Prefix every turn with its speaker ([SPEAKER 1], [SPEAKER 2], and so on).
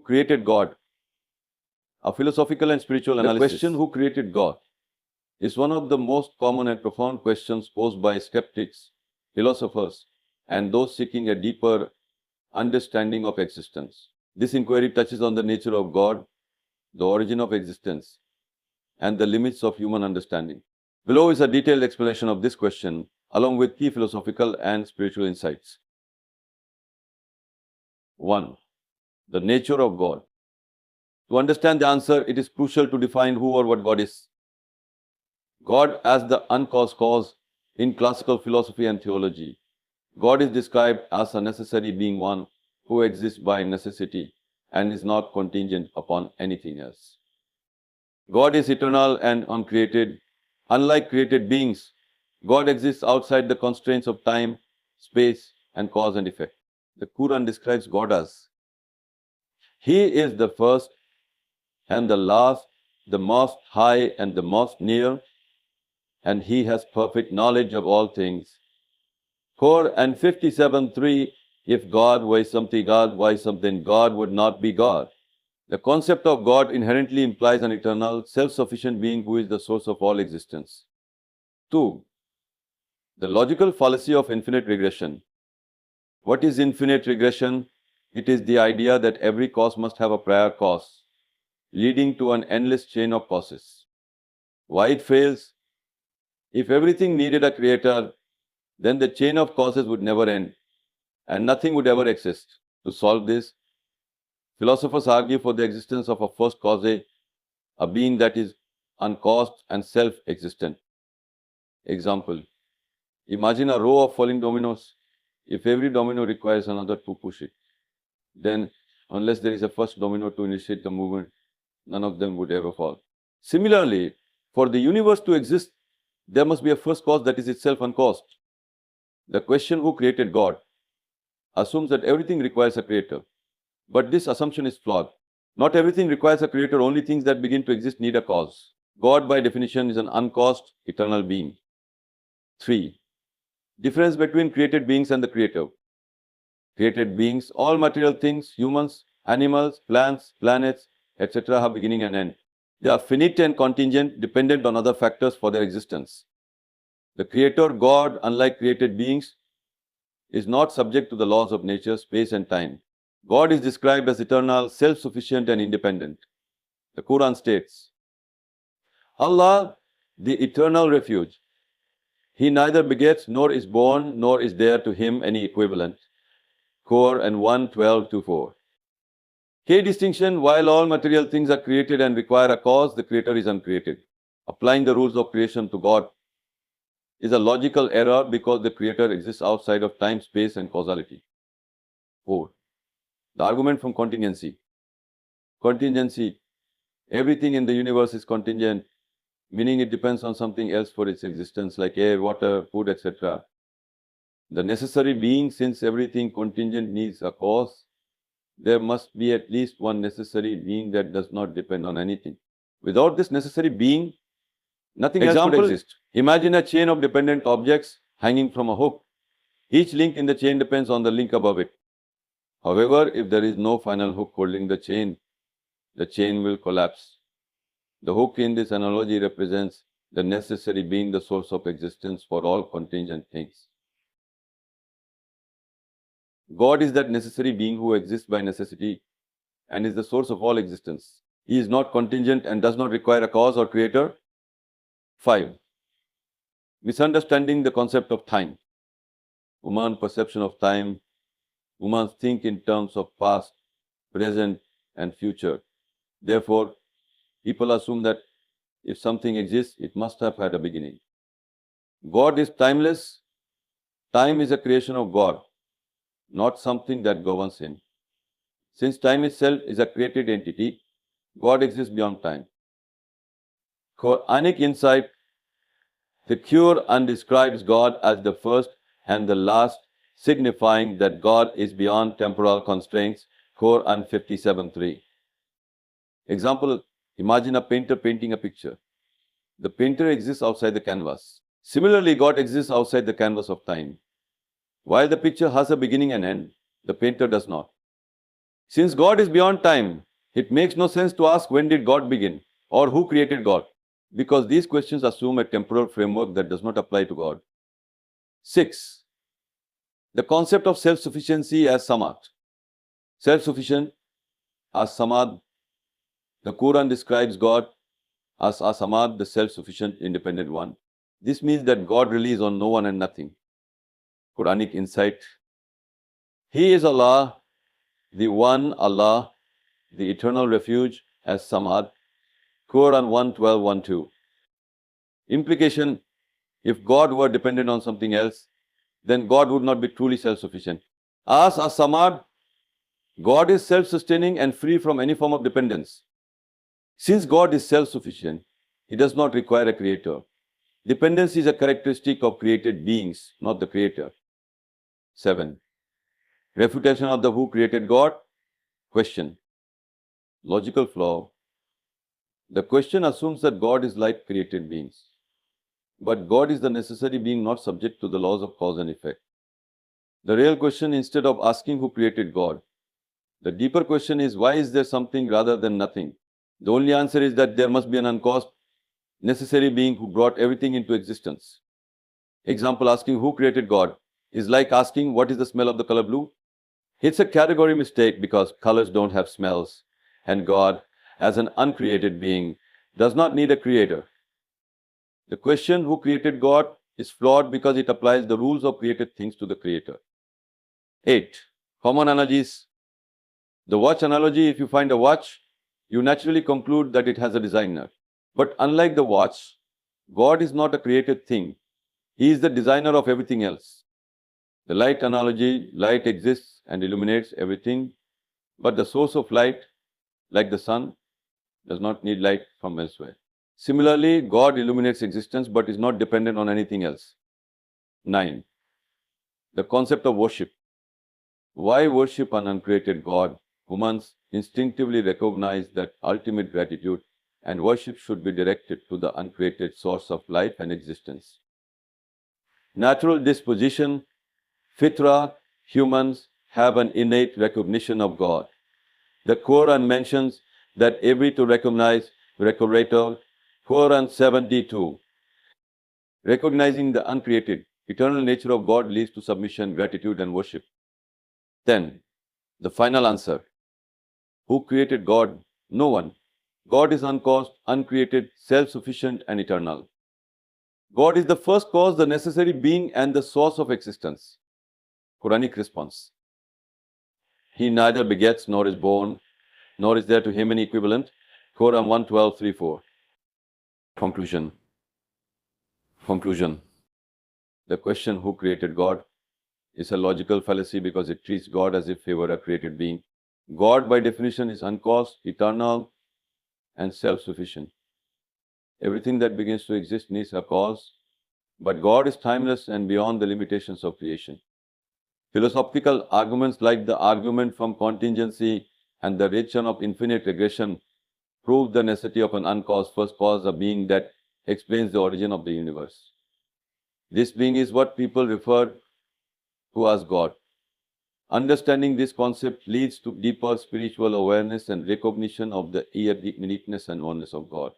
[SPEAKER 1] created God? A philosophical and spiritual analysis. The question, who created God, is one of the most common and profound questions posed by skeptics, philosophers, and those seeking a deeper understanding of existence. This inquiry touches on the nature of God, the origin of existence, and the limits of human understanding. Below is a detailed explanation of this question, along with key philosophical and spiritual insights. 1. The nature of God. To understand the answer, it is crucial to define who or what God is. God as the uncaused cause in classical philosophy and theology. God is described as a necessary being, one who exists by necessity and is not contingent upon anything else. God is eternal and uncreated. Unlike created beings, God exists outside the constraints of time, space, and cause and effect. The Quran describes God as, He is the first and the last, the most high and the most near, and He has perfect knowledge of all things. Quran 57:3, if God were something, God would not be God. The concept of God inherently implies an eternal, self-sufficient being who is the source of all existence. 2. The logical fallacy of infinite regression. What is infinite regression? It is the idea that every cause must have a prior cause, leading to an endless chain of causes. Why it fails? If everything needed a creator, then the chain of causes would never end, and nothing would ever exist. To solve this, philosophers argue for the existence of a first cause, a being that is uncaused and self-existent. Example, imagine a row of falling dominoes. If every domino requires another to push it, then unless there is a first domino to initiate the movement, none of them would ever fall. Similarly, for the universe to exist, there must be a first cause that is itself uncaused. The question, who created God, assumes that everything requires a creator. But this assumption is flawed. Not everything requires a creator, only things that begin to exist need a cause. God, by definition, is an uncaused, eternal being. 3. Difference between created beings and the creator. Created beings, all material things, humans, animals, plants, planets, etc. have beginning and end. They are finite and contingent, dependent on other factors for their existence. The creator, God, unlike created beings, is not subject to the laws of nature, space and time. God is described as eternal, self-sufficient and independent. The Quran states, Allah, the eternal refuge. He neither begets nor is born, nor is there to him any equivalent. Quran 1:12-4. Key distinction, while all material things are created and require a cause, the creator is uncreated. Applying the rules of creation to God is a logical error because the creator exists outside of time, space and causality. 4. The argument from contingency. Contingency. Everything in the universe is contingent, meaning it depends on something else for its existence, like air, water, food, etc. The necessary being, since everything contingent needs a cause, there must be at least one necessary being that does not depend on anything. Without this necessary being, nothing else could exist. Imagine a chain of dependent objects hanging from a hook. Each link in the chain depends on the link above it. However, if there is no final hook holding the chain will collapse. The hook in this analogy represents the necessary being, the source of existence for all contingent things. God is that necessary being who exists by necessity and is the source of all existence. He is not contingent and does not require a cause or creator. 5. Misunderstanding the concept of time. Human perception of time. Humans think in terms of past, present, and future. Therefore, people assume that if something exists, it must have had a beginning. God is timeless. Time is a creation of God, not something that governs him. Since time itself is a created entity, God exists beyond time. Quranic insight. The Quran describes God as the first and the last, signifying that God is beyond temporal constraints. Quran 57:3. Example, imagine a painter painting a picture. The painter exists outside the canvas. Similarly, God exists outside the canvas of time. While the picture has a beginning and end, the painter does not. Since God is beyond time, it makes no sense to ask when did God begin or who created God, because these questions assume a temporal framework that does not apply to God. 6. The concept of self-sufficiency as samad. Self-sufficient as samad. The Quran describes God as samad, the self-sufficient, independent one. This means that God relies on no one and nothing. Quranic insight. He is Allah, the one Allah, the eternal refuge as samad. Quran 1:12-1:2. Implication: if God were dependent on something else, then God would not be truly self-sufficient. As samad, God is self-sustaining and free from any form of dependence. Since God is self-sufficient, He does not require a creator. Dependence is a characteristic of created beings, not the creator. 7. Refutation of the who created God. Question. Logical flaw. The question assumes that God is like created beings. But God is the necessary being not subject to the laws of cause and effect. The real question, instead of asking who created God, the deeper question is, why is there something rather than nothing? The only answer is that there must be an uncaused, necessary being who brought everything into existence. Example, asking who created God is like asking what is the smell of the color blue? It's a category mistake because colors don't have smells, and God, as an uncreated being, does not need a creator. The question who created God is flawed because it applies the rules of created things to the creator. 8. Common analogies. The watch analogy: if you find a watch, you naturally conclude that it has a designer. But unlike the watch, God is not a created thing. He is the designer of everything else. The light analogy: light exists and illuminates everything, but the source of light, like the sun, does not need light from elsewhere. Similarly, God illuminates existence but is not dependent on anything else. 9. The concept of worship. Why worship an uncreated God? Humans instinctively recognize that ultimate gratitude and worship should be directed to the uncreated source of life and existence. Natural disposition, fitra, humans have an innate recognition of God. The Quran mentions that every to recognize, recreator, Quran 72. Recognizing the uncreated, eternal nature of God leads to submission, gratitude, and worship. 10. The final answer. Who created God? No one. God is uncaused, uncreated, self-sufficient, and eternal. God is the first cause, the necessary being, and the source of existence. Quranic response. He neither begets nor is born, nor is there to him any equivalent. Quran 1:12-3-4. Conclusion. The question who created God is a logical fallacy because it treats God as if he were a created being. God, by definition, is uncaused, eternal, and self-sufficient. Everything that begins to exist needs a cause, but God is timeless and beyond the limitations of creation. Philosophical arguments like the argument from contingency and the rejection of infinite regression prove the necessity of an uncaused first cause, a being that explains the origin of the universe. This being is what people refer to as God. Understanding this concept leads to deeper spiritual awareness and recognition of the uniqueness and oneness of God.